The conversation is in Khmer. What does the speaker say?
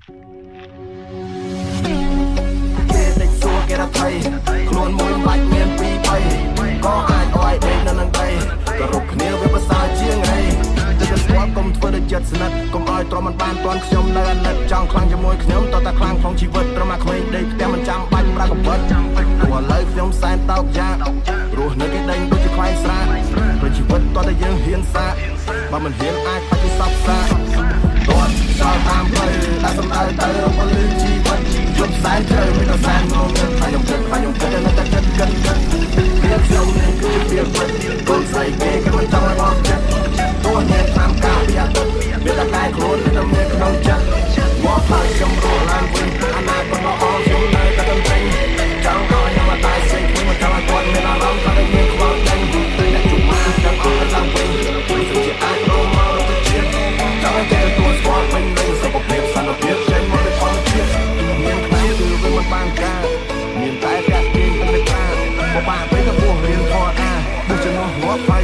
គេដេកសួរគេថាថៃខ្លួនមួយមិនបាច់មានពីរបីក៏អាចអោយដេកនៅនឹងដីក៏រົບគ្នាវាប្រសើរជាងរៃតែស្គាល់កុំធ្វើដូចចិត្តស្និទ្ធកុំអោយទ្រាំមិនបានទាន់ខ្ញុំនៅអាណិតចង់ខ្លាំងជាមួយខ្ញុំតតែខ្លាំងក្នុងជីវិតត្រឹមអាក្មេងដេកផ្ទះមិនចាំបាច់ប្រាកពិតព្រោះឥឡូវខ្ញុំសែនតោកយ៉ារស់នៅគេដេញដូចជាខ្លែងស្រាព្រោះជីវិតតតែយើងហ៊ានសាបើមិនហ៊ានអាចបាច់សពសាទាត់ចោលតាមផ្លូវដាក់សម្ដៅទៅរកលឺជីវិតយប់សែនជ្រៅមានតែសែនងងខ្ញុំគិតនៅតែគិតវាខ្ញុំនេះគឺជាពិតកូនស្រីគេក៏មិនចង់ឲ្យមកចិត្តទោះអ្នកតាមការពីអតីតមានតែតែខ្លួនតែមានក្នុងចិត្តមកហើយខ្ញុំរស់ឡើងវិញអនាគតល្អខ្ញុំនៅតែកំពេញចង់ឲ្យខ្ញុំមកតែសេចក្ដីមកចង់ឲ្យគាត់មានអារម្មណ៍ថាមានខ្វល់តែអ្នកជុំមកទាំងអស់ទៅឡើងវិញព្រោះជាអាចរងមកទៅជាតិចង់ឲ្យគេទទួលស្គាល់ពេញលេញសុខភាពសន្តិភាពចេញមកពីធម្មជាតិមានខ្លាំងគឺវាមិនបានការមានតែកាត់គេទៅការបបាក់ពេកទៅពោះរៀនធរតាដូចជំនួសងាប់ហើយ